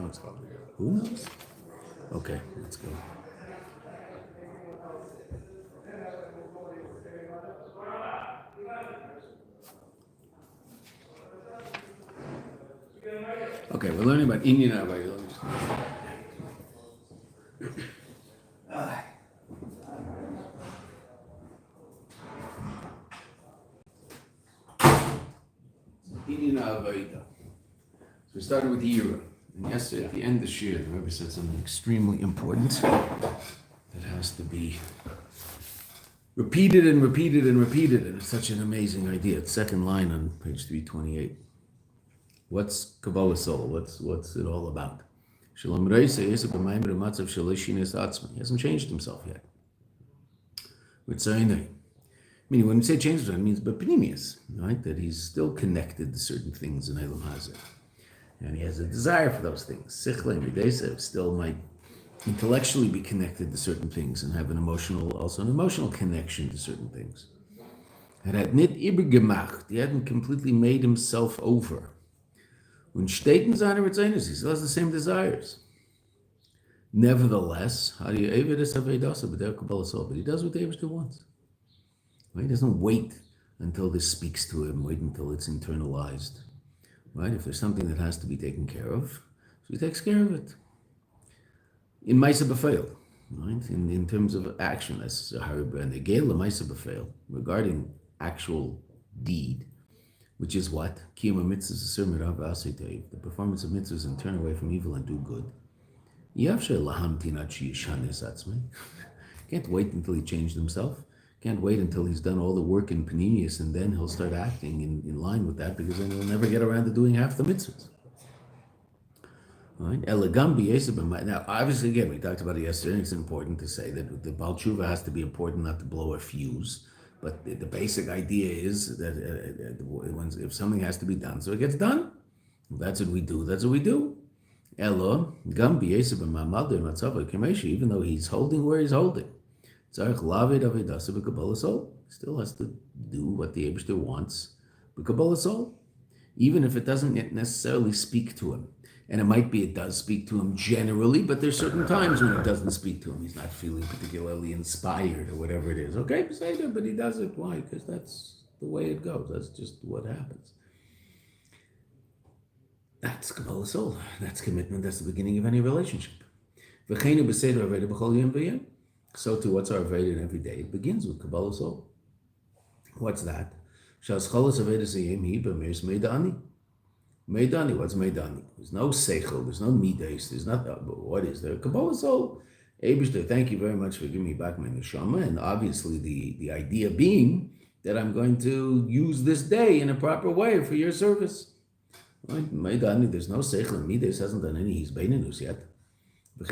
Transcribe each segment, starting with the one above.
it's complicated. Who knows? Okay, let's go. Okay, we're learning about Indian Avaya. Indian Avaya. So we started with the era. And yesterday, at the end of the Shir, the Rebbe said something extremely important that has to be repeated and repeated and repeated. And it's such an amazing idea. It's second line on page 328. What's Kabbalah Soul? What's it all about? He hasn't changed himself yet. Meaning, when we say change, it means bepnimius, right? That he's still connected to certain things in Elam Hazeh. And he has a desire for those things. Sichle still might intellectually be connected to certain things and have an emotional connection to certain things. He hadn't completely made himself over. When Steiten seine Ritzainus, he still has the same desires. Nevertheless, but he does what the Eibishter wants. Right? He doesn't wait until this speaks to him, wait until it's internalized. Right? If there's something that has to be taken care of, so he takes care of it. In Maisa B'Feil, right? In terms of action, that's Harib and Egel Maisa B'Feil, regarding actual deed, which is what? Kiyum mitzvahs, the performance of mitzvahs and turn away from evil and do good. Can't wait until he changed himself. Can't wait until he's done all the work in Panemius and then he'll start acting in line with that, because then he'll never get around to doing half the mitzvahs. Right? Now, obviously, again, we talked about it yesterday, and it's important to say that the Baal Tshuva has to be important, not to blow a fuse. But the basic idea is that if something has to be done, so it gets done. If that's what we do, that's what we do. Elo, even though he's holding where he's holding, still has to do what the Eibishter wants, b'Kabbalah Soul, even if it doesn't necessarily speak to him. And it does speak to him generally, but there's certain times when it doesn't speak to him. He's not feeling particularly inspired or whatever it is. Okay, but he does it. Why? Because that's the way it goes. That's just what happens. That's Kabbalah Soul. That's commitment. That's the beginning of any relationship. So too, what's our Veda every day? It begins with Kabbalah Soul. What's that? Meidani, what's Meidani? There's no Seichel, there's no Midas, there's not, what is there? Kabbalah Soul. Eibishter, thank you very much for giving me back my neshama, and obviously the idea being that I'm going to use this day in a proper way for your service. Right? Meidani, there's no Seichel, and Midas hasn't done any Hisbeinenus yet. How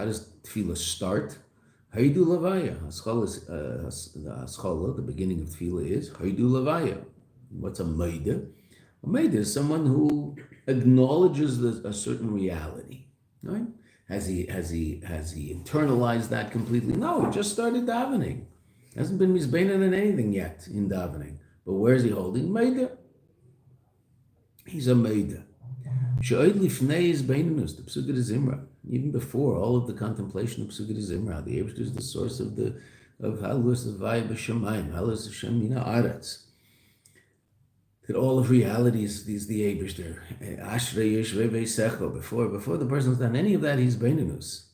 does Tefillah start? Haidu Lavaya. The beginning of Tefillah is Haidu Lavaya. What's a Meida? A Meida is someone who acknowledges a certain reality. Right? Has he internalized that completely? No, he just started davening. Hasn't been mizbeinen in anything yet in davening. But where is he holding? Meida. He's a Meida. She'oid lifnei is beinenus, the Psukkah Zimra. Even before all of the contemplation of Psukkah Zimra, the Eibishter is the source of Halus Vaya B'Shamayim, Halus Hashem Mina Aretz. That all of reality is the Eibishter. Ashrei Yeshvei Veisecho. Before the person's done any of that, he's beinenus.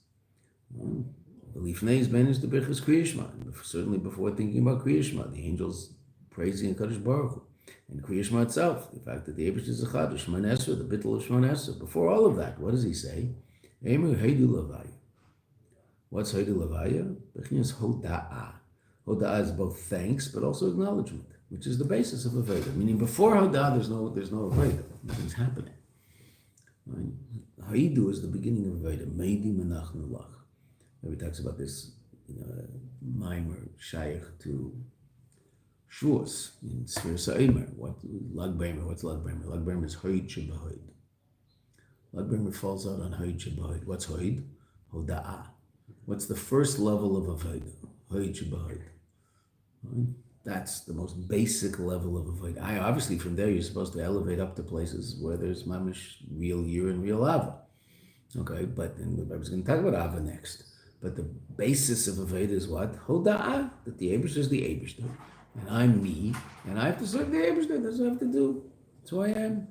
Lifnei is beinenus the Birchas Kriyishma. Certainly before thinking about Kriyishma, the angels praising Kadosh Baruch Hu. And Kriyishma itself, the fact that the Eibishter is a Chad, Shemon Esrei, the Bittul of Shemon Esrei. Before all of that, what does he say? Eimu Heidu Lavaya. What's Heidu Lavaya? Bechnius Hoda'ah. Hoda'ah is both thanks, but also acknowledgement, which is the basis of Aveda. Meaning before Hoda'ah, there's no Aveda. Nothing's happening. Right? Heidu is the beginning of Aveda. Meidi Menachnu Lach. He talks about this Maimer Shaykh to Shavuos in Sfir Sa'imer. What's Lag B'Omer? Lag B'Omer is Hoid Shebahoid. Lag B'Omer falls out on Hoid Shebahoid. What's Hoid? Hoda'ah. What's the first level of Aveda? Hoid Shebahoid. Right? That's the most basic level of avodah. Obviously, from there, you're supposed to elevate up to places where there's mamish, real yir and real ava. Okay, but I was going to talk about ava next. But the basis of avodah is what? Hoda'ah, that the Eibishter is the Eibishter, and I'm me, and I have to serve the Eibishter. That's what I have to do. That's who I am.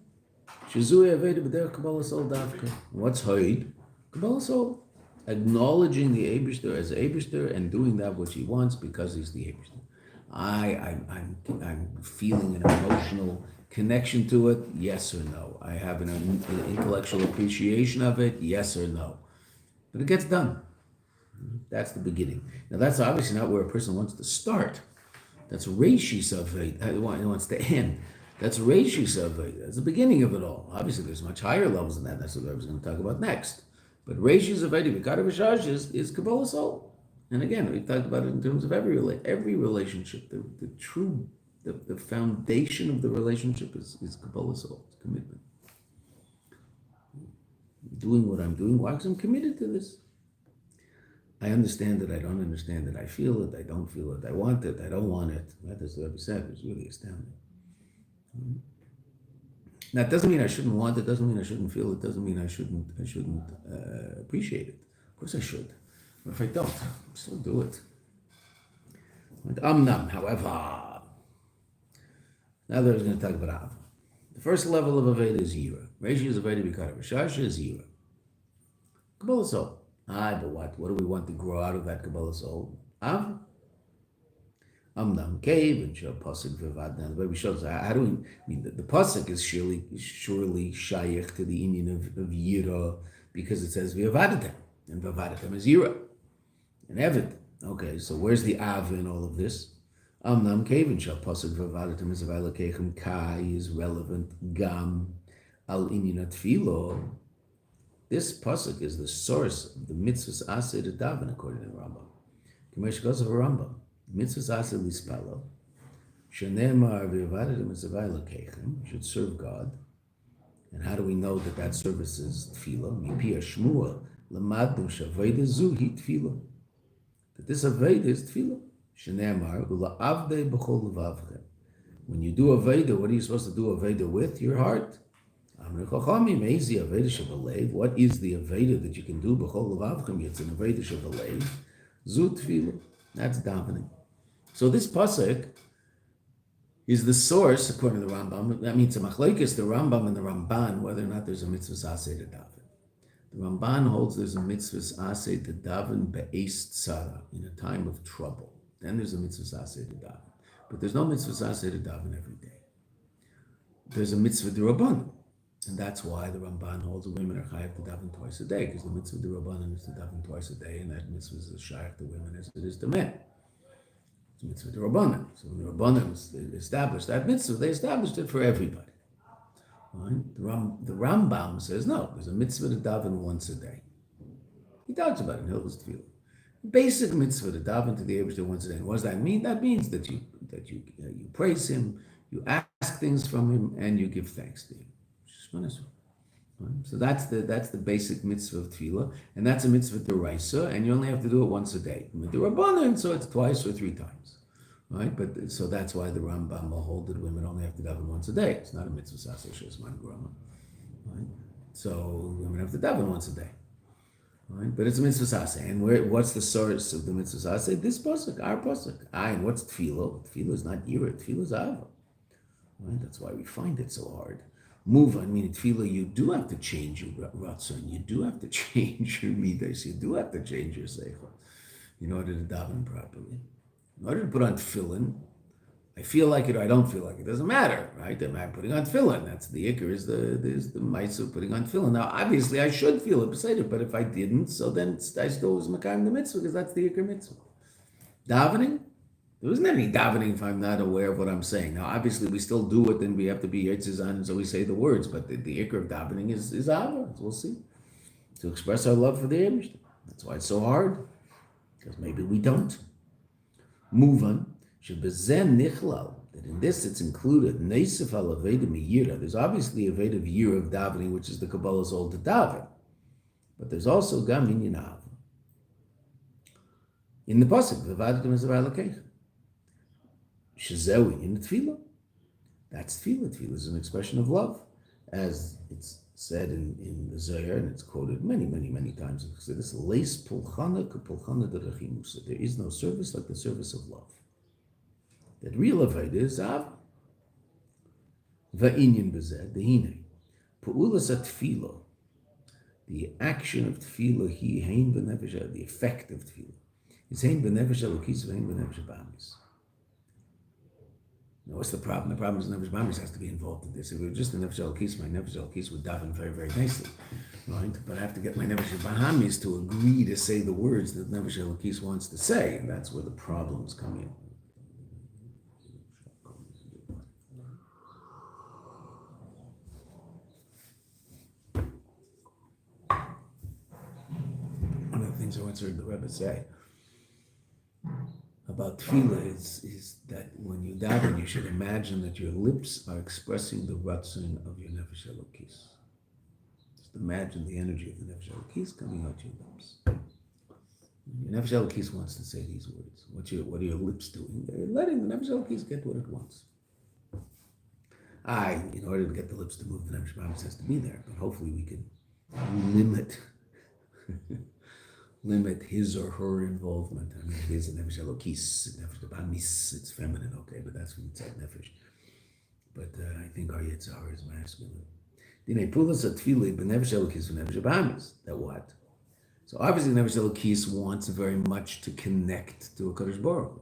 Shizui avodah b'derech Kabbalah Sol Davka. What's Hoid? Kabbalah Sol. Acknowledging the Eibishter as Eibishter and doing that which he wants because he's the Eibishter. I'm feeling an emotional connection to it, yes or no. I have an intellectual appreciation of it, yes or no. But it gets done. That's the beginning. Now that's obviously not where a person wants to start. That's Reishis Aved. He wants to end. That's Reishis Aved. That's the beginning of it all. Obviously there's much higher levels than that. That's what I was going to talk about next. But Reishis Aved, Vikar V'Shash is Kabbalah Soul. And again, we talked about it in terms of every relationship. The foundation of the relationship is Kabbalah Soul, it's commitment. Doing what I'm doing, why? Because I'm committed to this. I understand it, I don't understand it, I feel it, I don't feel it, I want it, I don't want it. That's what Rabbi said, it's really astounding. Now, it doesn't mean I shouldn't want it, doesn't mean I shouldn't feel it, doesn't mean I shouldn't appreciate it. Of course I should. But if I don't, I'll still do it. However, now that I was going to talk about Av. The first level of Aveda is Yira. Reishi is Aveda Bikar V'Shasha is Yira. Kabbalah Soul. But what? What do we want to grow out of that Kabbalah Soul? Av. Amnam Cave and Shal Pasuk V'Vad. Now the Rebbe shows how do we, the Pasuk is surely shayach to the Indian of Yira because it says V'Avadatem. And V'Avadatem is Yira. And Eved. Okay, so where's the Av in all of this? Amnam Kevin Shal Pasuk V'Avadatem is Availakechem Kai is relevant. Gam Al Inyan Tfilo. This pasuk is the source of the mitzvahs aseh to daven according to the Rambam. K'mesh goes of a Rambam. Mitzvahs aseh lispalo. Shenemar V'Avadatem is Availakechem. Should serve God. And how do we know that that service is tefillah? Mipi Shmuel Lamadnu Shaveda Zuhi Tefillah. That this Aveda is tefillah. Shenemar Ula'avde B'chol Levavchem. When you do Aveda, what are you supposed to do Aveda with? Your heart. What is the Aveda that you can do B'chol Levavchem? It's an Aveda Shavalev. Zu Tefillah. That's davening. So this pasuk is the source, according to the Rambam. That means a machlekes, the Rambam and the Ramban, whether or not there's a mitzvah aseh to daven. The Ramban holds there's a mitzvah aseh to daven be'es tzara, in a time of trouble. Then there's a mitzvah aseh to daven. But there's no mitzvah aseh to daven every day. There's a mitzvah d'Rabbanan. And that's why the Ramban holds the women are chayav to daven twice a day, because the mitzvah d'Rabbanan is to daven twice a day, and that mitzvah is as shaykh to women as it is to men. It's a mitzvah d'Rabbanan. So when the Rabbanan established that mitzvah, they established it for everybody. Right? The Rambam says, no, there's a mitzvah to daven once a day. He talks about it in Hilchos Tefillah. Basic mitzvah to daven to the Eibishter once a day. And what does that mean? That means that you praise him, you ask things from him, and you give thanks to him. Right? So that's the basic mitzvah of tefillah, and that's a mitzvah d'oraisa, and you only have to do it once a day. D'Rabbanan, so it's twice or three times. Right, but so that's why the Rambam will hold that women only have to daven once a day. It's not a mitzvah saseh shesman grama. Right, so women have to daven once a day. Right, but it's a mitzvah saseh. And what's the source of the mitzvah saseh? This pasuk, our pasuk. And what's tefillah? Tefillah is not yira. Tefillah is ava. Right, that's why we find it so hard. Move on, meaning tefillah, you do have to change your ratzon. You do have to change your midas. You do have to change your seichel in order to daven properly. In order to put on tefillin, I feel like it or I don't feel like it. Doesn't matter, right? I'm putting on tefillin. That's the ikar, is the mitzvah of putting on tefillin. Now, obviously, I should feel it, but if I didn't, so then I still was makayim the mitzvah, because that's the ikar mitzvah. Davening, there isn't any davening if I'm not aware of what I'm saying. Now, obviously, we still do it, and we have to be yitzizan, and so we say the words, but the ikar of davening is ava, as we'll see, to express our love for the Eibishter. That's why it's so hard, because maybe we don't. Move on. Shebezen nichlal, that in this it's included neisef al aveda miyira. There's obviously a veda of year of davening, which is the Kabbalah's all to daven, but there's also gam inyan av. In the pasuk, v'vadatem es availakechem. Shazewi in tefillah. That's tefillah. Tefillah is an expression of love, as it's said in the Zohar, and it's quoted many, many, many times in Chassidus. Leis pulchana kepulchana derechimusa. There is no service like the service of love. That real avodah is av. Va'inyan bezeh dehine. Pu'ulas atfilah. The action of tefillah, he hein v'nefesh, the effect of tefillah, is hein v'nefesh elokis v'hein v'nefesh ba'amis. Now, what's the problem? The problem is nefesh ba'amis has to be involved in this. If it were just the nefesh elokis, my nefesh elokis would daven very, very nicely, right? But I have to get my nefesh ba'amis to agree to say the words that nefesh elokis wants to say, and that's where the problems come in. I once heard the Rebbe say about tefillah is that when you daven, you should imagine that your lips are expressing the ratzon of your nefesh elokis. Just imagine the energy of the nefesh elokis coming out your lips. Your nefesh elokis wants to say these words. What are your lips doing? They're letting the nefesh elokis get what it wants. In order to get the lips to move, the nefesh ba'amis has to be there, but hopefully we can limit his or her involvement. I mean, it is a nefesh elokis, nefesh ba'amis, it's feminine, okay, but that's when it's at nefesh. But I think our yitzhar is masculine. Dinei pulas atfili b'nefesh elokis v'nefesh ba'amis. That what? So obviously, nefesh elokis wants very much to connect to a Kadosh Baruch Hu.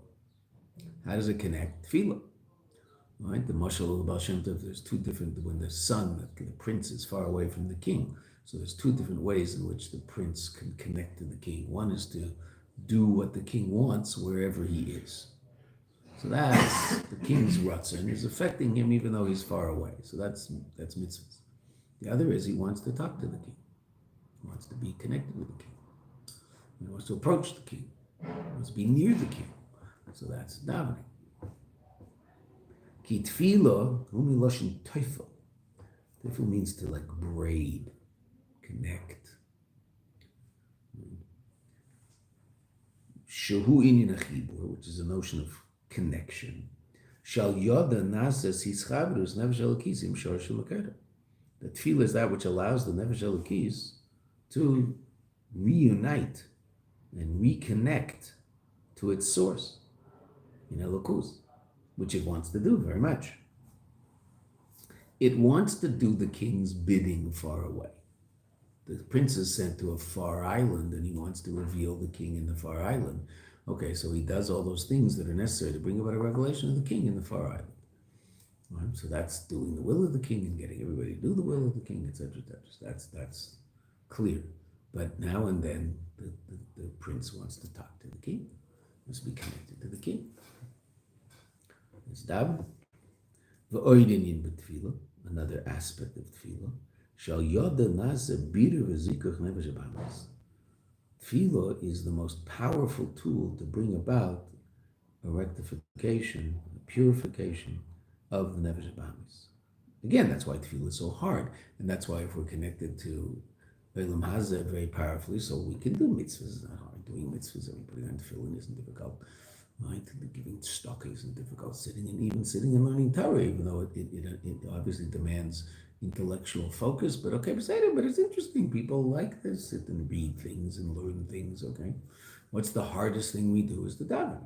How does it connect? Tefillah. Right? The mashal of the Baal Shem Tov, there's two different, when the son, the prince is far away from the king. So there's two different ways in which the prince can connect to the king. One is to do what the king wants wherever he is. So that's the king's ratzon is affecting him even though he's far away. So that's mitzvahs. The other is he wants to talk to the king. He wants to be connected with the king. He wants to approach the king. He wants to be near the king. So that's davening. Ki tefillah, umi loshin teifel. Teifel means to like braid. Connect. Shehu inyan achibur, which is a notion of connection. Shal yoda nasas hischabros nefesh elokis im shor shelokera. The tefillah is that which allows the nefesh elokis to reunite and reconnect to its source in elokus, which it wants to do very much. It wants to do the king's bidding far away. The prince is sent to a far island and he wants to reveal the king in the far island. Okay, so he does all those things that are necessary to bring about a revelation of the king in the far island. Right? So that's doing the will of the king and getting everybody to do the will of the king, etc., etc. That's clear. But now and then the prince wants to talk to the king, must be connected to the king. It's daven. V'oidin b'tefillah, another aspect of tefillah. Tefillah is the most powerful tool to bring about a rectification, a purification of the nefesh ba'amis. Again, that's why tefillah is so hard, and that's why if we're connected to Olam Hazeh very powerfully, so we can do mitzvahs. It's not hard. Doing mitzvahs, putting on tefillin isn't difficult. Right? Giving stock isn't difficult. Sitting and learning Torah, even though it obviously demands intellectual focus, but okay, but it's interesting. People like to sit and read things and learn things, okay? What's the hardest thing we do is the daven.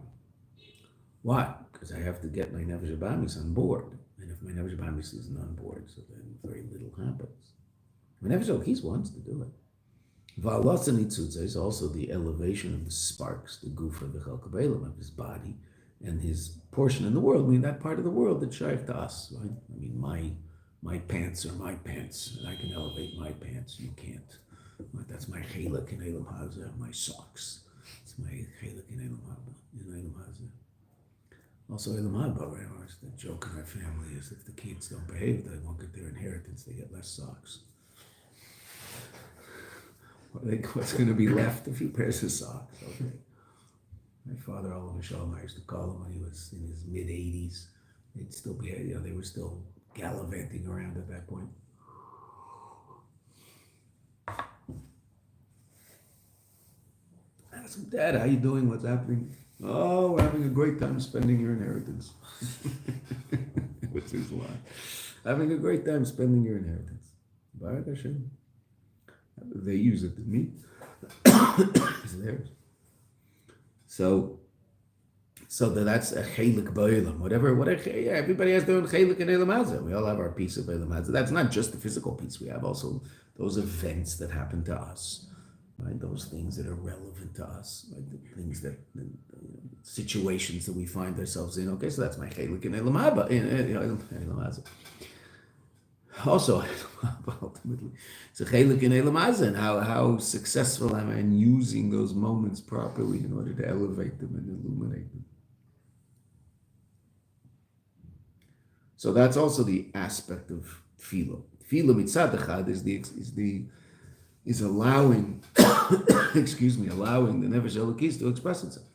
Why? Because I have to get my nefesh ba'amis on board. And if my nefesh ba'amis isn't on board, so then very little happens. My nefesh elokis wants to do it. Va'alasa nitzutza is also the elevation of the sparks, the gufa, the chelkabelim of his body, and his portion in the world, I mean that part of the world that's shaykh to us, right? I mean my pants are my pants, and I can elevate my pants. You can't. That's my chelik in Elam Hazeh. My socks. It's my chelik in Elam Hazeh. Also, Elam Haba, the joke in our family is if the kids don't behave, they won't get their inheritance. They get less socks. What's going to be left? A few pairs of socks. Okay. My father, all of Shalom, I used to call him when he was in his mid-80s. They'd still be, they were still gallivanting around at that point. I asked him, Dad, how you doing? What's happening? Oh, we're having a great time spending your inheritance. Which is why. Having a great time spending your inheritance. Baruch Hashem. They use it to me. It's theirs. So that's a chelik ba'olam. Whatever, everybody has their own chelik in Eilam Hazeh. We all have our piece of Eilam Hazeh. That's not just the physical piece. We have also those events that happen to us, right? Those things that are relevant to us, right? The things that, situations that we find ourselves in. Okay, so that's my chelik in Eilam Hazeh. Also, ultimately, it's a chelik in Eilam Hazeh, and how successful am I in using those moments properly in order to elevate them and illuminate them. So that's also the aspect of tefillah. Tefillah mitzad echad is allowing, allowing the nefesh elokis to express itself.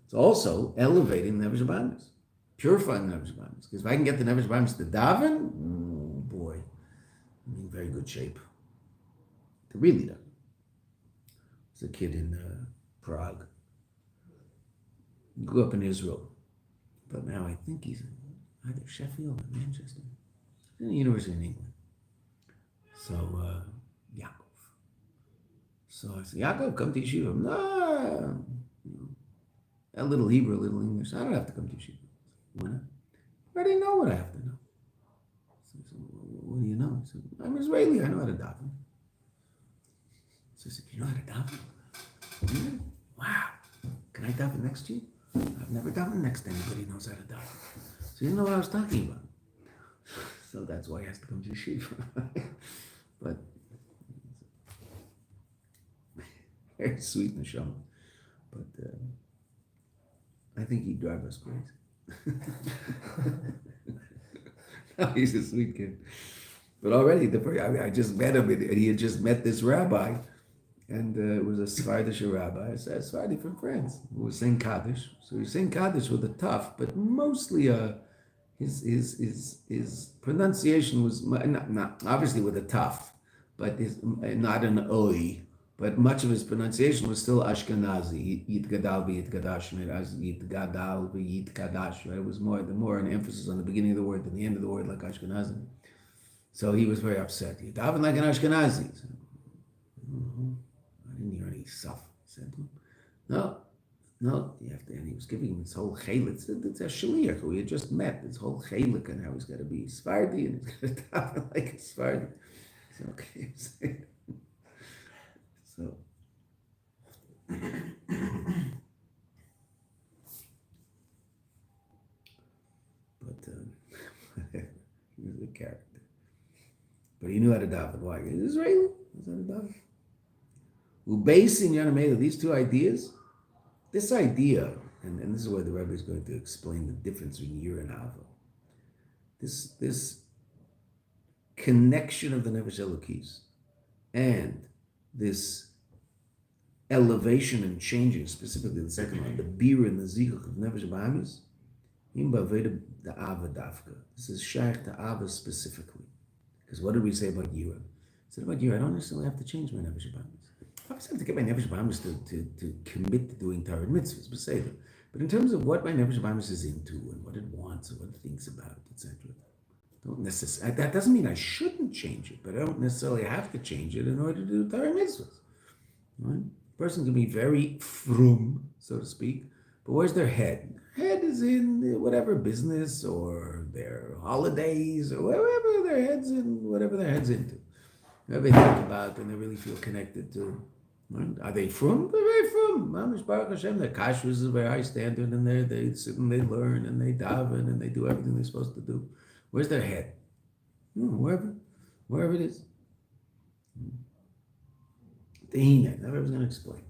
It's also elevating the nefesh habahamis, purifying the nefesh habahamis. Because if I can get the nefesh habahamis to daven, oh boy, I'm in very good shape. To really daven. There's a kid in Prague. He grew up in Israel, but now I think he's either Sheffield or Manchester. He's in the university in England. So, Yaakov. So I said, Yaakov, come to Yeshiva. No, a little Hebrew, a little English. I don't have to come to Yeshiva. Why not? I already know what I have to know. So I said, what do you know? I said, I'm Israeli. I know how to daven. So I said, you know how to daven? Really? Wow. Can I daven next to you? I've never davened next to anybody who knows how to daven. So you know what I was talking about. So that's why he has to come to Yeshiva. But very sweet neshama. But I think he'd drive us crazy. No, he's a sweet kid. But already, I just met him, and he had just met this rabbi, and it was a Sephardic rabbi, a Sephardi from France, who was saying Kaddish. So he was saying Kaddish with a tough, but mostly his pronunciation was not obviously with a tough, but not an oi. But much of his pronunciation was still Ashkenazi. Yitgadal v'yitgadash, Yitgadal v'yitgadash. Right? It was more an emphasis on the beginning of the word than the end of the word, like Ashkenazi. So he was very upset. You daven like an Ashkenazi. So, I didn't hear any stuff. He said, no, you have to. And he was giving him this whole chelik. It's a shliach who he had just met. This whole chelik and how he's got to be Sephardi and he's got to daven like a Sephardi. So okay. So, but he was a character. But he knew how to daven. Why? He's Israeli. He knows how to daven. Ubeis in Yanamela, these two ideas, this idea, and this is where the Rebbe is going to explain the difference between Yir and Ava. This connection of the Nefesh Elokis and this elevation and changing, specifically the second one, the bir and the zikach of Nefesh Bahamis, in Baveda the Ava Dafka. This is shaykh to Ava specifically. Because what did we say about Yira? I said about Yira, I don't necessarily have to change my Nefesh Bahamis. I always have to get my Nefesh Bahamis to commit to doing Torah mitzvahs, but in terms of what my Nefesh Bahamis is into and what it wants and what it thinks about, etc. Don't necessarily. That doesn't mean I shouldn't change it, but I don't necessarily have to change it in order to do Torah mitzvahs. Right? A person can be very frum, so to speak, but where's their head? Head is in whatever business or their holidays or wherever their head's in, whatever their head's into. Whatever they think about and they really feel connected to. Right? Are they frum? They're very frum. Mamish Baruch Hashem. Their kashrus is a very high standard, and they sit and they learn and they daven and they do everything they're supposed to do. Where's their head? Wherever it is. Tehina. Now I was going to explain.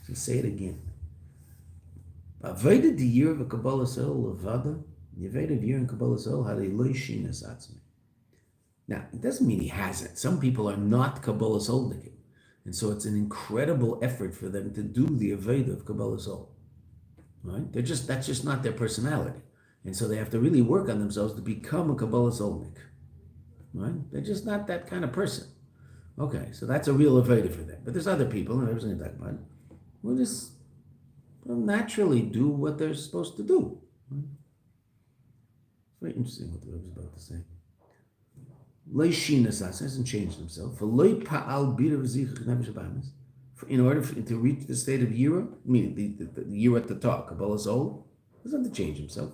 So say it again. Avoided the year of a Kabbalah soul of Vada. You avoided year in Kabbalah soul had a loishinas atzmi. Now, it doesn't mean he hasn't. Some people are not Kabbalah Solnikim. And so it's an incredible effort for them to do the Aveda of Kabbalah Sol. Right? That's just not their personality. And so they have to really work on themselves to become a Kabbalah Solnik. Right? They're just not that kind of person. Okay, so that's a real Aveda for them. But there's other people, and I was going to talk about it, who just they'll naturally do what they're supposed to do. Right? It's very interesting what the Rebbe is about to say. Loi shinasas hasn't changed himself. For loi pa'al birav zichach nefesh habahamis. In order to reach the state of Yira, meaning the Yira at the top, Kabbalah soul, he doesn't have to change himself.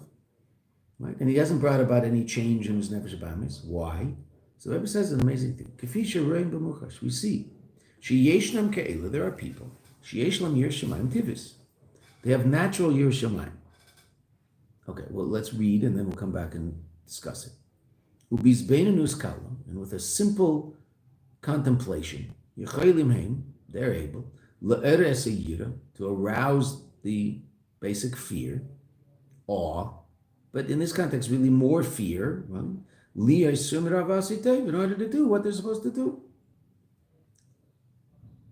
Right? And he hasn't brought about any change in his nefesh habahamis. Why? So the Rebbe says an amazing thing. Kafi she'roim b'muchash. We see. She'yeshnam ke'ela, there are people. She'yeshlam yir shamayim tivis. They have natural yir shamayim. Okay, well, let's read and then we'll come back and discuss it. Ubizbeinanus kalam, and with a simple contemplation, yecholim heim, they're able, le'eres yira, to arouse the basic fear, awe, but in this context, really more fear, in order to do what they're supposed to do.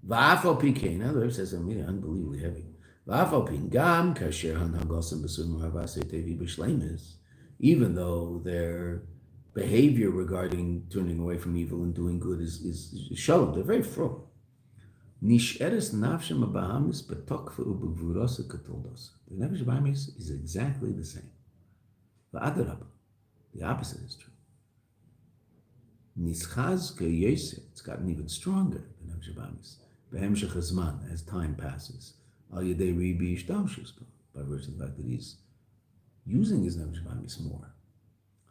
Va'afal pikein, in other words, says something unbelievably heavy. Va'afal pin gam kasher hanhagosim b'sum ravasitevi b'shleimis, even though their behavior regarding turning away from evil and doing good is shown, they're very frum. Nisheres nafshem abahamis betokfa ubegvurosa katoldos. The nefesh abahamis is exactly the same. Va'adarabba, the opposite is true. Nischaz k'yoseh, it's gotten even stronger than nefesh abahamis. Behemshech hazman, as time passes. Al yedei ribi ishtamshus, by virtue of the fact that he's using his nefesh abahamis more.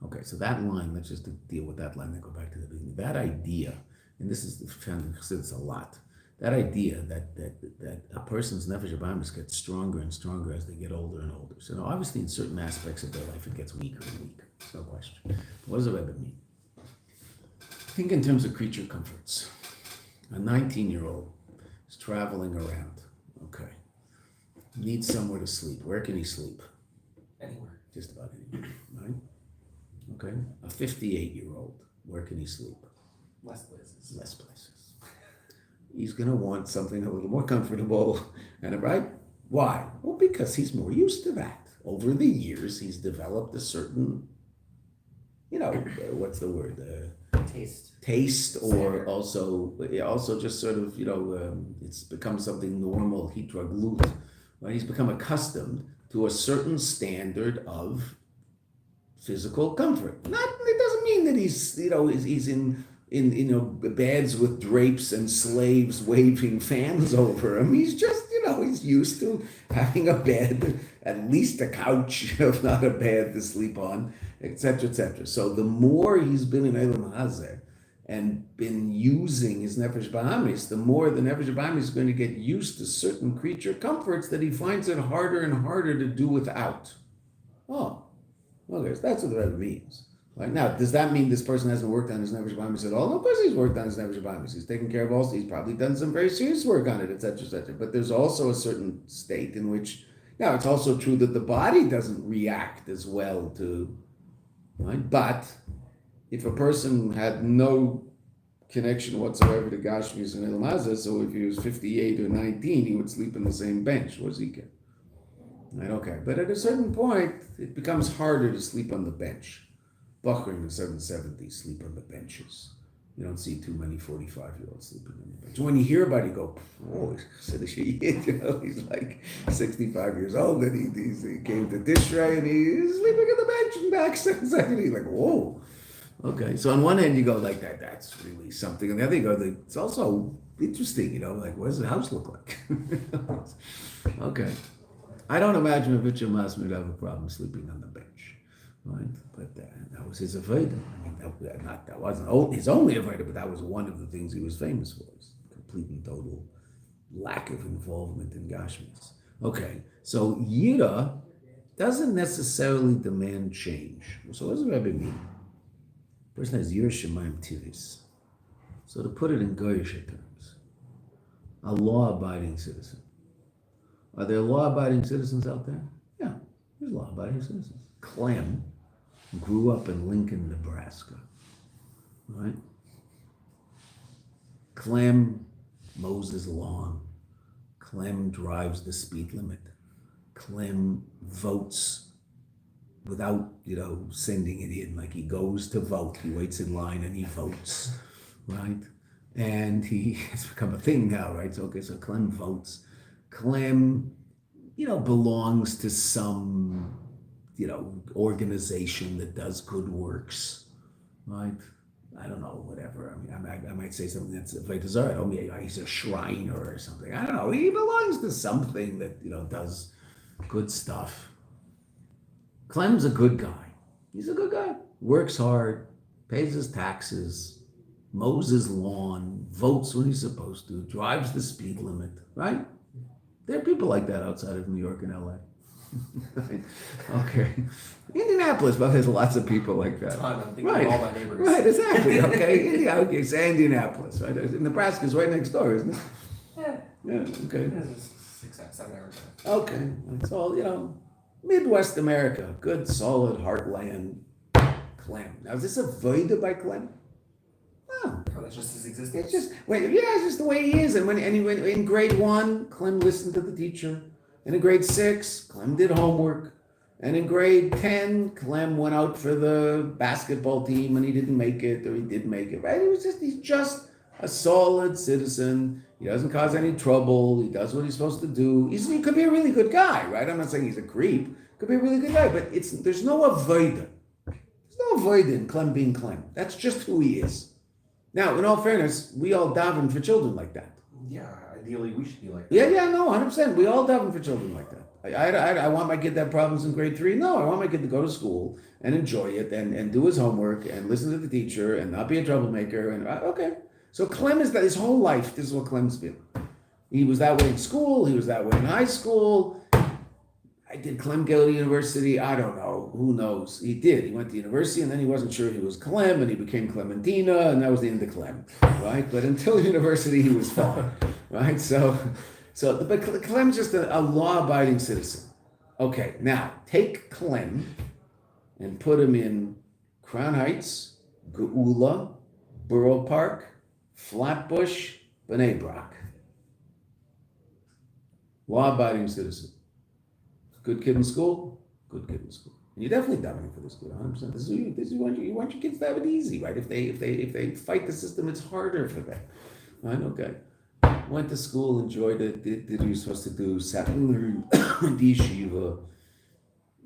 Okay, so that line, let's just deal with that line, then go back to the beginning. That idea, and this is found in Chassidus a lot, that idea that a person's nefesh habahamis gets stronger and stronger as they get older and older. So now, obviously in certain aspects of their life it gets weaker and weaker, no question. But what does the Rebbe mean? Think in terms of creature comforts. A 19-year-old is traveling around, okay, needs somewhere to sleep. Where can he sleep? Anywhere. Just about anywhere, right? Okay, a 58-year-old, where can he sleep? Less places. Less places. He's going to want something a little more comfortable, and right? Why? Well, because he's more used to that. Over the years, he's developed a certain, what's the word? Taste, or also just sort of, it's become something normal. Hitraglut, right? He's become accustomed to a certain standard of physical comfort. It doesn't mean that he's in beds with drapes and slaves waving fans over him. He's just, he's used to having a bed, at least a couch, if not a bed to sleep on, etc., etc. So the more he's been in Eilam Hazeh and been using his Nefesh Bahamis, the more the Nefesh Bahamis is going to get used to certain creature comforts that he finds it harder and harder to do without. Oh, okay, so that's what the Rebbe means. Right now, does that mean this person hasn't worked on his Nefesh Bahamis at all? No, of course he's worked on his Nefesh Bahamis. He's taken care of also. He's probably done some very serious work on it, etc., etc. But there's also a certain state in which, now it's also true that the body doesn't react as well to, right? But if a person had no connection whatsoever to Gashmis and Eilam Hazeh, so if he was 58 or 19, he would sleep in the same bench. What does he get? Right, okay. But at a certain point, it becomes harder to sleep on the bench. Bacher in the 770s sleep on the benches. You don't see too many 45-year-olds sleeping on the bench. When you hear about it, you go, oh, he's like 65 years old, and he came to Tishrei, and he's sleeping on the bench and back 770. Like, whoa. Okay, so on one hand you go like that, that's really something. On the other you go, it's also interesting, like, what does the house look like? Okay. I don't imagine if Richard Mas would have a problem sleeping on the bench, right? But that was his avodah. I mean, that wasn't his only avodah, but that was one of the things he was famous for, his complete and total lack of involvement in Gashmis. Okay, so Yira doesn't necessarily demand change. So what does the Rebbe mean? The person has Yir Shemayim Tivis. So to put it in Goyish terms, a law-abiding citizen. Are there law-abiding citizens out there? Yeah, there's law-abiding citizens. Clem grew up in Lincoln, Nebraska, right? Clem mows his lawn. Clem drives the speed limit. Clem votes without, sending it in. Like, he goes to vote. He waits in line and he votes, right? And it's become a thing now, right? So Clem votes. Clem belongs to some, organization that does good works, right? I don't know, whatever. I mean, I might say something that's Avodah Zarah. Oh, maybe he's a Shriner or something. I don't know. He belongs to something that, does good stuff. Clem's a good guy. He's a good guy. Works hard, pays his taxes, mows his lawn, votes when he's supposed to, drives the speed limit, right? There are people like that outside of New York and LA. Okay. Indianapolis, but there's lots of people like that. I'm thinking Right. of all my neighbors. Right, exactly. Okay, say Indianapolis, right? Nebraska's right next door, isn't it? Yeah, okay. This is 6-7 hours. Okay, it's all, Midwest America, good, solid heartland. Clem. Now, is this avoided by Clem? No. Oh, that's just his existence. It's just the way he is. And when in grade 1, Clem listened to the teacher. And in grade 6, Clem did homework. And in grade 10, Clem went out for the basketball team and he didn't make it, or he did make it, right? He's just a solid citizen. He doesn't cause any trouble. He does what he's supposed to do. He could be a really good guy, right? I'm not saying he's a creep. Could be a really good guy, but there's no avoider. There's no avoider in Clem being Clem. That's just who he is. Now, in all fairness, we all daven for children like that. Yeah, ideally we should be like that. Yeah, no, 100%. We all daven for children like that. I want my kid to have problems in grade 3. No, I want my kid to go to school and enjoy it and do his homework and listen to the teacher and not be a troublemaker. And okay. So Clem is that his whole life. This is what Clem's been. He was that way in school. He was that way in high school. Did Clem go to university? I don't know. Who knows? He did. He went to university and then he wasn't sure he was Clem and he became Clementina and that was the end of Clem, right? But until university, he was fine, right? But Clem's just a law-abiding citizen. Okay, now take Clem and put him in Crown Heights, Geula, Borough Park, Flatbush, B'nai Brak. Law-abiding citizen. Good kid in school, good kid in school. And you're definitely davening for this kid, 100%. This is you want your kids to have it easy, right? If they fight the system, it's harder for them. Right? Okay. Went to school, enjoyed it, did what you're supposed to do, sat and learned, went to Yeshiva.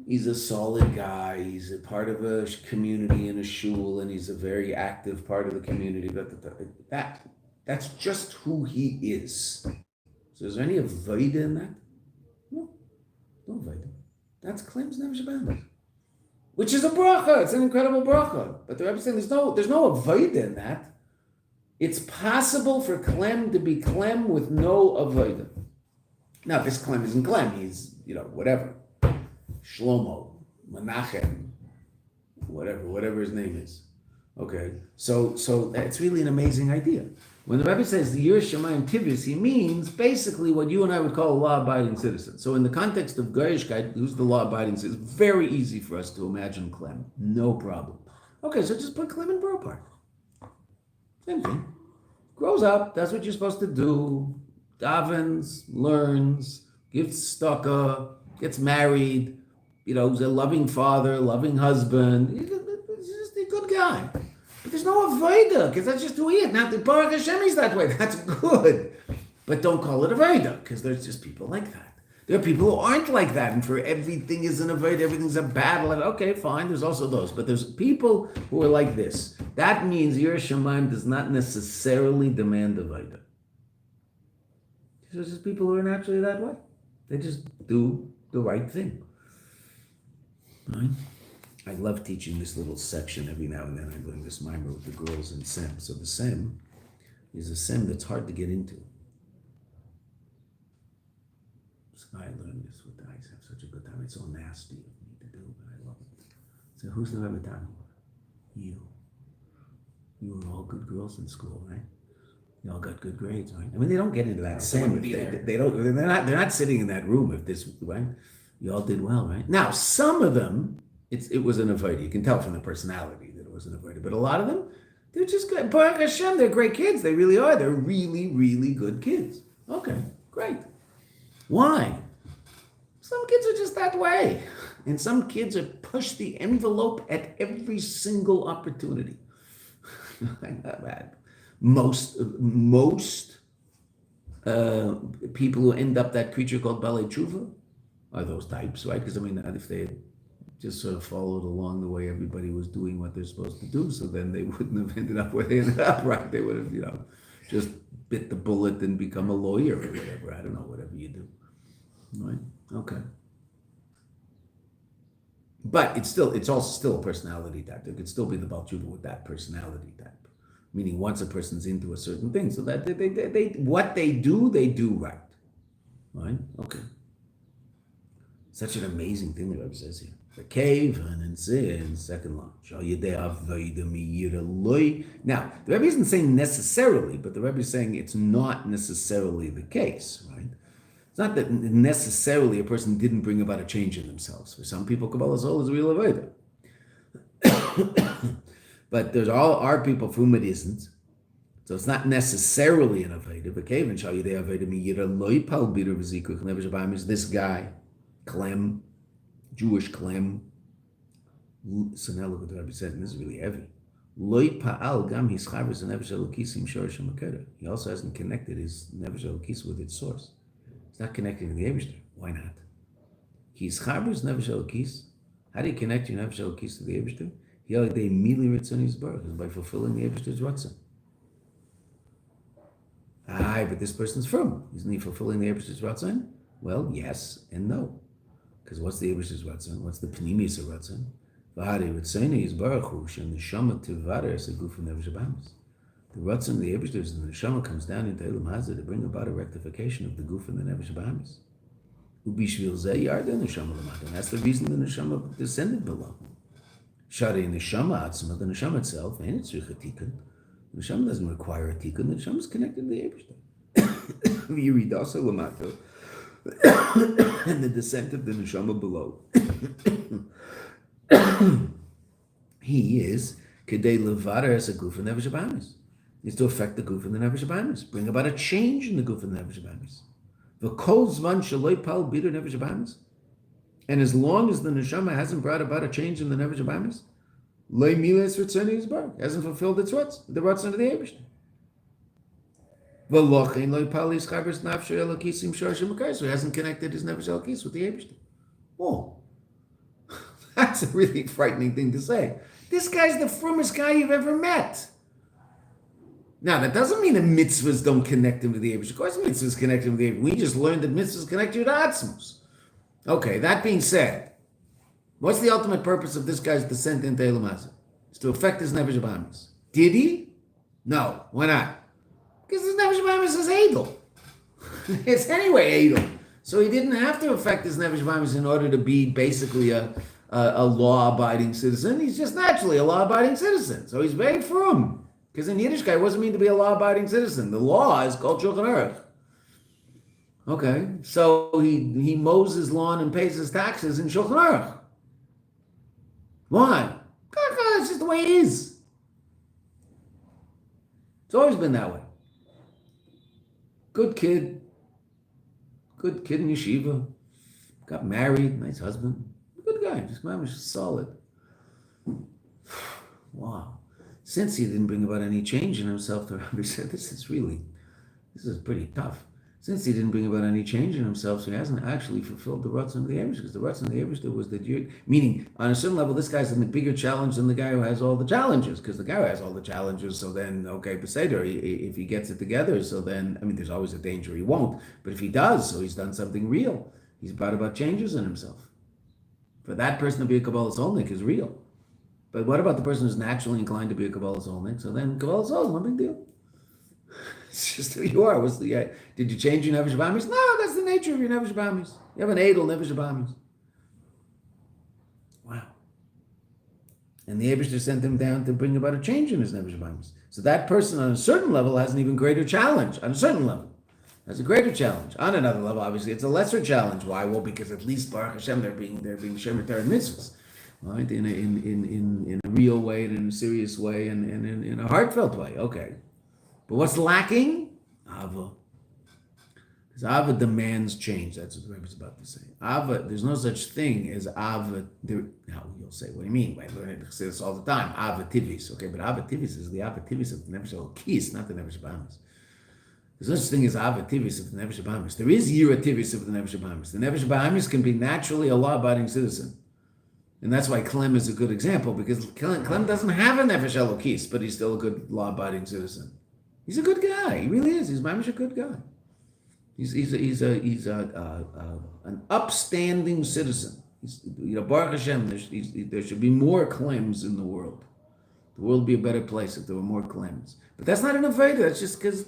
He's a solid guy. He's a part of a community in a shul, and he's a very active part of the community. That's just who he is. So is there any avodah in that? No avodah. That's Clem's Nefesh Shabbat, which is a bracha. It's an incredible bracha. But the Rebbe is saying there's no avodah in that. It's possible for Clem to be Clem with no avodah. Now, this Clem isn't Clem. He's, whatever. Shlomo, Menachem, whatever his name is. Okay, so it's really an amazing idea. When the Rebbe says the Yer Shamayim Tivis, he means basically what you and I would call a law-abiding citizen. So in the context of Goyishkeit, who's the law-abiding citizen, it's very easy for us to imagine Clem. No problem. Okay, so just put Clem in Borough Park. Same thing. Grows up, that's what you're supposed to do. Davens, learns, gives tzedakah, gets married, he's a loving father, loving husband. He's just a good guy. But there's no avodah, because that's just who he is. Now, the Baruch Hashem is that way. That's good. But don't call it avodah, because there's just people like that. There are people who aren't like that, and for everything is an avodah, everything's a battle. Okay, fine, there's also those. But there's people who are like this. That means Yer Shamayim does not necessarily demand avodah. There's just people who are naturally that way. They just do the right thing. Right? I love teaching this little section every now and then. I'm doing this mimer with the girls in SEM. So the SEM is a SEM that's hard to get into. I learned this with the guys. Have such a good time. It's so nasty of me to do, but I love it. So who's the Rebbe talking about? You. You were all good girls in school, right? You all got good grades, right? I mean, they don't get into that SEM. They don't. They're not sitting in that room if this, right? You all did well, right? Now, some of them, it was an avodah. You can tell from the personality that it was an avodah. But a lot of them, they're just good. Baruch Hashem, they're great kids. They really are. They're really, really good kids. Okay, great. Why? Some kids are just that way. And some kids are push the envelope at every single opportunity. Not bad. Most people who end up that creature called Balei Tshuva, are those types, right? Because I mean, if they had just sort of followed along the way everybody was doing what they're supposed to do, so then they wouldn't have ended up where they ended up, right? They would have, just bit the bullet and become a lawyer or whatever. I don't know, whatever you do, right? Okay. But it's also still a personality type. There could still be the Baal Tshuva with that personality type, meaning once a person's into a certain thing, so that they what they do right, right? Okay. Such an amazing thing the Rebbe says here. The cave and in second line. Now, the Rebbe isn't saying necessarily, but the Rebbe is saying it's not necessarily the case, right? It's not that necessarily a person didn't bring about a change in themselves. For some people, Kabbalah soul is a real avodah. But there are people for whom it isn't. So it's not necessarily an avodah. But cave and is this guy, Clem, Jewish Clem. So now look what the Rebbe said, and this is really heavy. He also hasn't connected his nefesh elokis with its source. It's not connected to the Eibishter. Why not? He's chavers nefesh elokis. How do you connect your nefesh elokis to the Eibishter? By fulfilling the Eibishter's ratzon. But this person's from. Isn't he fulfilling the Eibishter's ratzon? Well, yes and no. Because what's the Eibishter's ratzon? What's the pnimis of ratzon? The ratzon of the Eibishter is the neshama comes down into Elam Hazeh to bring about a rectification of the guf and the nefesh bahamis. And that's the reason the neshama descended below. Sharei neshama atzma, the neshama itself, and it's tikkun. The neshama doesn't require a tikkun. The neshama is connected to the Eibishter. V'yiridasa lamato. And the descent of the neshama below. He is kedei levader as a guf and nefesh bahamis. Is to affect the guf and the nefesh bahamis, bring about a change in the guf and the nefesh bahamis. The kol zman shaloi pal bidur nefesh bahamis. And as long as the neshama hasn't brought about a change in the nefesh bahamis, loy miles ritzoni yisbarach, hasn't fulfilled its rutz, the ratzon of the Eibishter. V'lochin loy pal yischabers nafsho elokisim shorshim makar, so he hasn't connected his nefesh elokis with the Eibishter. Oh. That's a really frightening thing to say. This guy's the frummest guy you've ever met. Now, that doesn't mean that mitzvahs don't connect him to the Eibishter. Of course mitzvahs connect him to the Eibishter. We just learned that mitzvahs connect you to Atzmos. Okay, that being said, what's the ultimate purpose of this guy's descent into Elam Hazeh? It's to affect his nefesh bahamis. Did he? No. Why not? Because his nefesh bahamis is edel. It's anyway edel. So he didn't have to affect his nefesh bahamis in order to be basically a law-abiding citizen. He's just naturally a law-abiding citizen. So he's very frum. Because in Yiddishkeit, it wasn't mean to be a law-abiding citizen. The law is called Shulchan Aruch. Okay, so he mows his lawn and pays his taxes in Shulchan Aruch. Why? Because it's just the way it is. It's always been that way. Good kid in Yeshiva, got married, nice husband. Good guy, just solid. Wow. Since he didn't bring about any change in himself, the Rabbi said, this is pretty tough. Since he didn't bring about any change in himself, so he hasn't actually fulfilled the ratzon of the Eibishter, because the ratzon of the Eibishter was that meaning, on a certain level, this guy's in a bigger challenge than the guy who has all the challenges, because the guy who has all the challenges, so then, okay, Beseder, if he gets it together, so then, there's always a danger he won't, but if he does, so he's done something real. He's brought about changes in himself. For that person to be a Kabbalah Solnik is real. But what about the person who's naturally inclined to be a Kabbalah Solnik? So then Kabbalah Sol is no big deal. It's just who you are. Did you change your nefesh bahamis? No, that's the nature of your nefesh bahamis. You have an edel nefesh bahamis. Wow. And the Eibishter sent him down to bring about a change in his nefesh bahamis. So that person on a certain level has an even greater challenge. On a certain level. Has a greater challenge. On another level, obviously, it's a lesser challenge. Why? Well, because at least Baruch Hashem, they're being Shemer Torah mitzvahs, right? In a real way, and in a serious way, and in a heartfelt way. Okay, but what's lacking? Ava. Because Ava demands change. That's what the Rebbe is about to say. Ava. There's no such thing as Ava. Now you'll say, what do you mean? I learn it. I say this all the time. Ava Tivis. Okay, but Ava Tivis is the Ava Tivis of the Nefesh Elokis, not the Nefesh Bahamis. There's no such thing as Ava Tivis of the Nefesh Bahamis. There is Yira Tivis of the Nefesh Bahamis. The Nefesh Bahamis can be naturally a law-abiding citizen. And that's why Clem is a good example, because Clem doesn't have a Nefesh Elokis, but he's still a good law-abiding citizen. He's a good guy. He really is. He's mamish a good guy. He's an upstanding citizen. Baruch Hashem, there should be more Clems in the world. The world would be a better place if there were more Clems. But that's not an Aveda. That's just because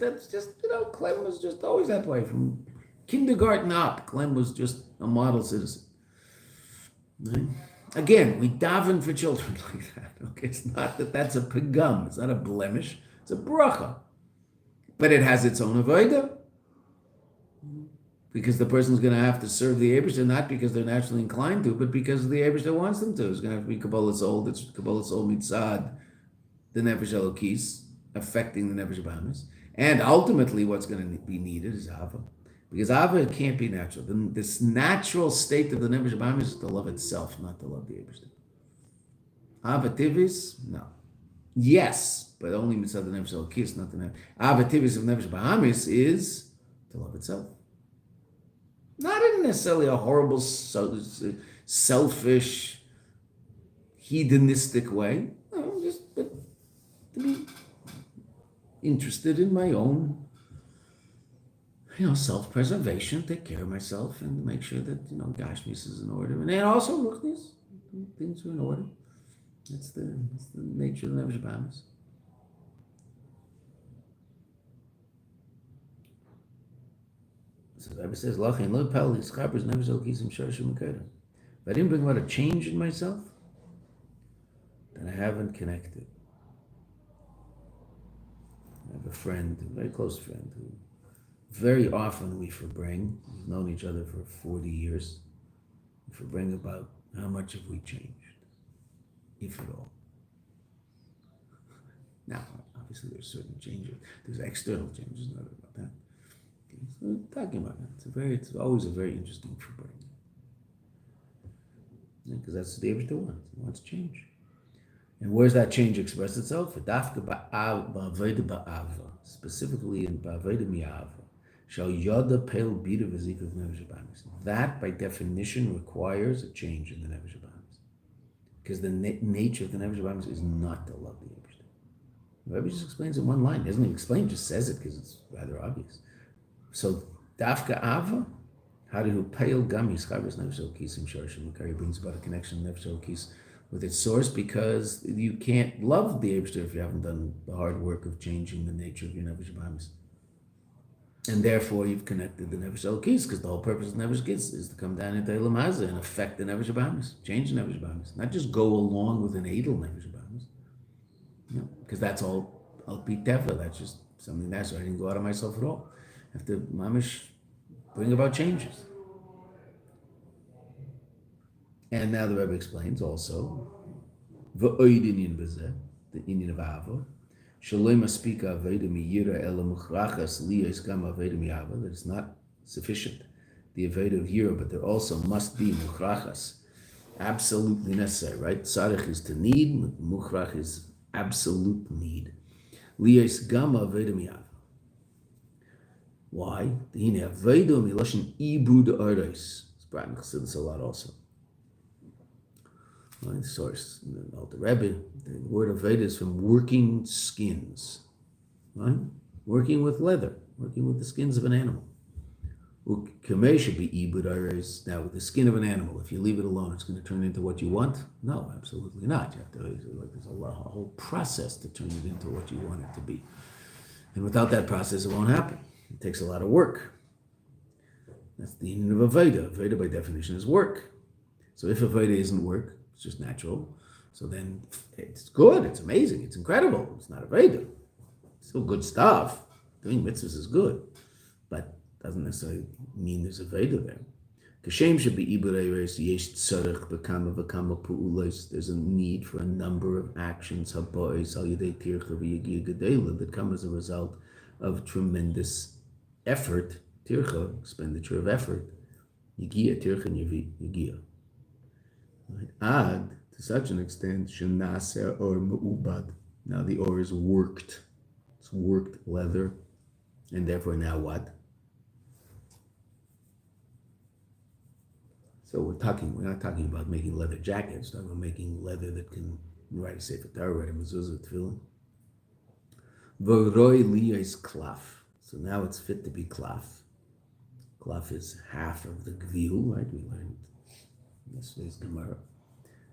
Clem was just always that way. From kindergarten up, Clem was just a model citizen. Right? Again, we daven for children like that. Okay, it's not that that's a pagum. It's not a blemish. It's a bracha. But it has its own avodah. Because the person's going to have to serve the Eibishter, not because they're naturally inclined to, but because the Eibishter wants them to. It's going to have to be Kabbalah Soul. That's Kabbalah Soul mitzad, the Nefesh Elokis, affecting the Nefesh Bahamis. And ultimately, what's going to be needed is Ava. Because Ava can't be natural. This natural state of the Nefesh Bahamis is to love itself, not to love the Eibishter. Ava Tivis, no. Yes, but only mitzad the Nefesh Elokis, not the Nefesh. Ava Tivis of Nefesh Bahamis is to love itself. Not in necessarily a horrible, selfish, hedonistic way. No, just but to be interested in my own, self-preservation, take care of myself, and make sure that Gashmis is in order, and then also Ruchnis, things are in order. That's the nature of the Nefesh Bahamis. So the Rebbe says, "Lachin lo pel yischapers nefesh elokisim shorshim mekayim." If I didn't bring about a change in myself, then I haven't connected. I have a friend, a very close friend, who very often we forbring. We've known each other for 40 years. We forbring about how much have we changed, if at all. Now, obviously, there's certain changes. There's external changes, not about that. So talking about that. It's always a very interesting forbring. Because that's the Eibishter wants. He wants change. And where's that change express itself? Specifically in ba'aveda mi'ava. Shall yoda pel bida v'zik of nefesh habamis. That, by definition, requires a change in the nefesh habamis. Because the nature of the nefesh habamis is not to love the Eibishter. The Rebbe just explains in one line. He doesn't even explain, just says it because it's rather obvious. So, dafka ava, how do you pale gam yischavos nefesh elokis im shorshim mekayim, brings about a connection of nefesh elokis with its source, because you can't love the Eibishter if you haven't done the hard work of changing the nature of your nefesh habamis. And therefore, you've connected the nefesh elokis, because the whole purpose of nefesh elokis is to come down into Eilam Hazeh and affect the nefesh habamis, change the nefesh habamis, not just go along with an edel nefesh habamis. Because that's all al pi teva. That's just something that's I didn't go out of myself at all. I have to mamish bring about changes. And now the Rebbe explains also v'oid inyan b'zeh, the inyan of ava, shaloi maspika aveda miyira ela muchrachas liyos gam aveda miyava, that it's not sufficient, the aveda of yira, but there also must be muchrachas, absolutely necessary, right? Tzarich is to need, muchrach is absolute need. Liyos gam aveda miyava. Why? The hine aveda miloshin ibud oros. It's brought in Chassidus a lot also. Right, source, the Rebbe, the word aveda is from working skins, right? Working with leather, working with the skins of an animal. Kamei should be ibud oros. Now, with the skin of an animal, if you leave it alone, it's going to turn into what you want? No, absolutely not. You have to, there's a whole process to turn it into what you want it to be. And without that process, it won't happen. It takes a lot of work. That's the meaning of aveda. Aveda, by definition, is work. So if aveda isn't work, it's just natural. So then it's good, it's amazing, it's incredible. It's not aveda. It's still good stuff. Doing mitzvahs is good, but doesn't necessarily mean there's aveda there. Kashem should be ibud oros yesh tzarich b'kama v'kama pu'ulos. There's a need for a number of actions habois al yedei tircha v'yagia gedela that come as a result of tremendous effort, tircha, expenditure of effort. Yagia tircha yagia. Ad, to such an extent, shenaser or me'ubad. Now the or is worked. It's worked leather. And therefore now what? So we're not talking about making leather jackets, we're talking about making leather that can write a Sefer Torah, write a mezuzah, tefillin. V'roi liyos klaf. So now it's fit to be klaf. Klaf is half of the gvil, right? We learned yesterday's Gemara.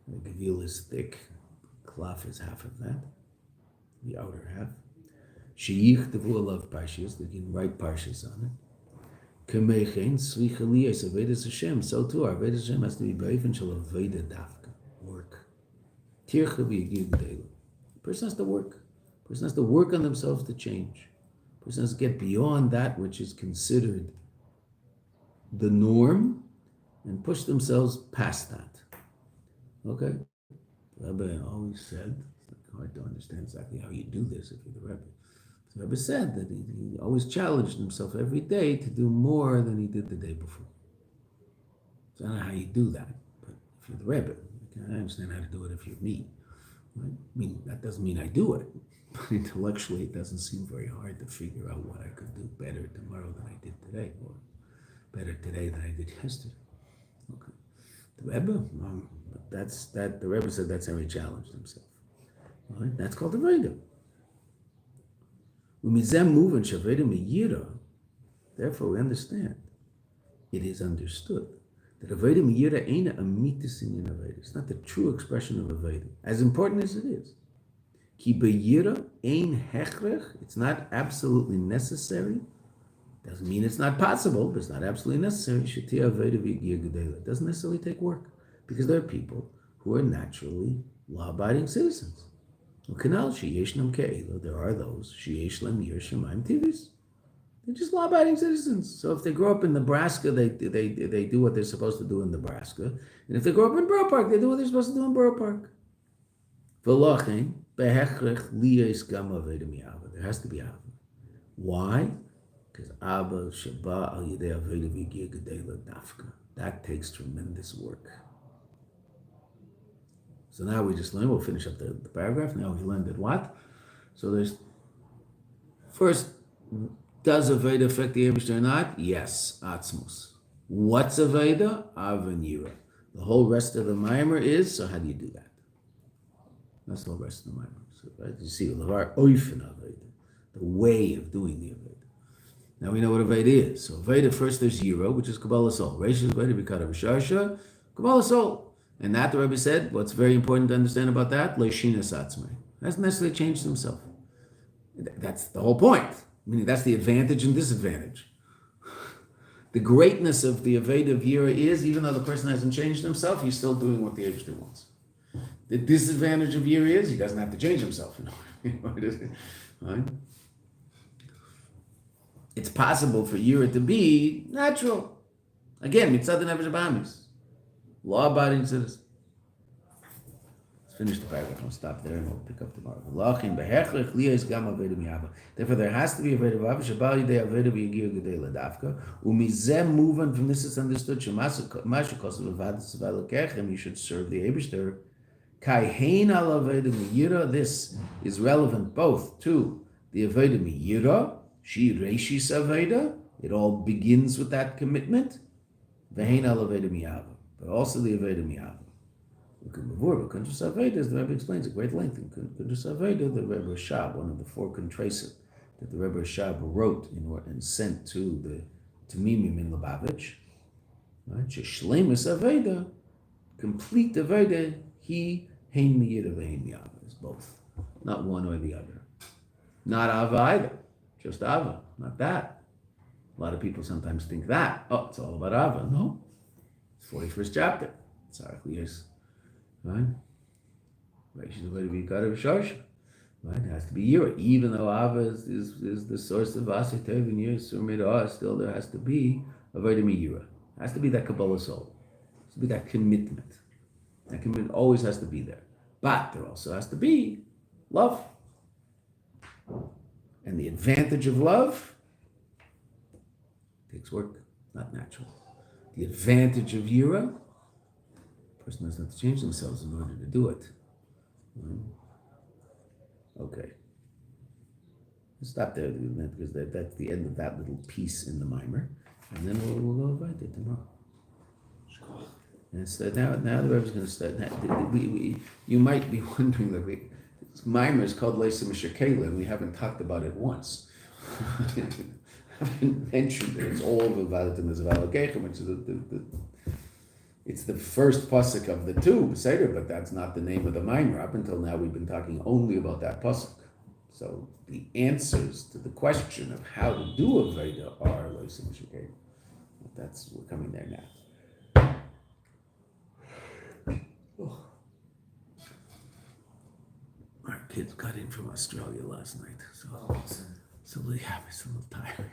The gvil is thick. Klaf is half of that, the outer half. Sheich tevu alav parshas, they can write parshas on it. Kamechen slicha liyos avodas Hashem. So too, our avodas Hashem has to be b'ofen shel avoda dafka, work. Tircha v'yagir g'deilu. The person has to work. The person has to work on themselves to change. The person has to get beyond that which is considered the norm and push themselves past that. Okay? The Rebbe always said, it's hard to understand exactly how you do this if you're the Rebbe. The Rebbe said that he always challenged himself every day to do more than he did the day before. So I don't know how you do that, but if you're the Rebbe, I understand how to do it if you're me. Right? I mean, that doesn't mean I do it. But intellectually, it doesn't seem very hard to figure out what I could do better tomorrow than I did today, or better today than I did yesterday. Okay. The Rebbe, the Rebbe said that's how he challenged himself. All right? That's called the Veda. Therefore, we understand. It is understood that Aveda Miyira ain't a mitis in Aveda. It's not the true expression of Aveda, as important as it is. Ki beyira ein hechrech. It's not absolutely necessary. Doesn't mean it's not possible, but it's not absolutely necessary. Sheti Aveda v'yigir gedela. It doesn't necessarily take work, because there are people who are naturally law-abiding citizens. U'kanal sheyeshnam ke'elo. There are those sheyesh lem yir shemaim tivis. They're just law-abiding citizens. So if they grow up in Nebraska, they do what they're supposed to do in Nebraska. And if they grow up in Borough Park, they do what they're supposed to do in Borough Park. V'lochein behechrech liyos gam aveda mi'ava. There has to be ava. Why? Because ava sheba al yidei aveda v'yigir gedela dafka. That takes tremendous work. So now we just learned, we'll finish up the paragraph. Now we learned that what? So there's, first, does Aveda affect the Eibishter or not? Yes, Atzmus. What's Aveda? Avanira. The whole rest of the mimer is, so how do you do that? That's the whole rest of the mimer. So, right, you see, Lavar Oifen Aveda, the way of doing the Aveda. Now we know what Aveda is. So Aveda, first there's Yiro, which is Kabbalah Soul. Reish is Aveda, Bikata Visharsha, Kabbalah Soul. And that, the Rebbe said, what's very important to understand about that, Leishina Satzmai. Hasn't necessarily changed himself. That's the whole point. Meaning that's the advantage and disadvantage. The greatness of the Aveda of Yira is, even though the person hasn't changed himself, he's still doing what the Eibishter wants. The disadvantage of Yira is he doesn't have to change himself. Right? It's possible for Yira to be natural. Again, mitzad nefesh b'amis. Law-abiding citizen. Let's finish the paragraph. I'll stop there and we'll pick up tomorrow. Therefore, there has to be a Aveda Vav. Shabal Yidei Aveda V'yigir Gedei Ladavka. Umizem moving from this is understood. Shemashu Kosev Avadas V'alokechem. You should serve the Eibishter. Kai Hein Al Aveda Miyira. This is relevant both to the Aveda Miyira. She Reishis Aveda. It all begins with that commitment. V'Hein Al Aveda Miyava. But also the Aveda Miyava. Kundus Aveda, as the Rebbe explains at great length, in Kundus Aveda, the Rebbe Rashab, one of the four Kuntrasim that the Rebbe Rashab wrote and sent to the Tamimim in Lubavitch, right? Sheshlemus Aveda, complete Aveda, he, Hein Miyira, Hein Miyava, is both. Not one or the other. Not Ava either, just Ava, not that. A lot of people sometimes think that. Oh, it's all about Ava. No. 41st chapter. It's Arachlius, right? Right, she's the way to be God of Sharsha. Right? It has to be Yira. Even though Ava is the source of Asik Tev and Yira Surmid, still there has to be a vitamin Yira. It has to be that Kabbalah soul. It has to be that commitment. That commitment always has to be there. But there also has to be love. And the advantage of love takes work, not natural. The advantage of Yira, the person doesn't have to change themselves in order to do it. Okay. Stop there because that's the end of that little piece in the mimer, and then we'll go about it tomorrow. And so now the Rebbe's going to start. You might be wondering that this mimer is called Leisa Mishakela, and we haven't talked about it once. I haven't mentioned it. It's all the Valatim is Valakechem, which is it's the first pasuk of the two, Seder, but that's not the name of the mimer. Up until now, we've been talking only about that pasuk. So the answers to the question of how to do a Veda are Leisa Mishakela. We're coming there now. Oh. Our kids got in from Australia last night, so we have it's a little tiring.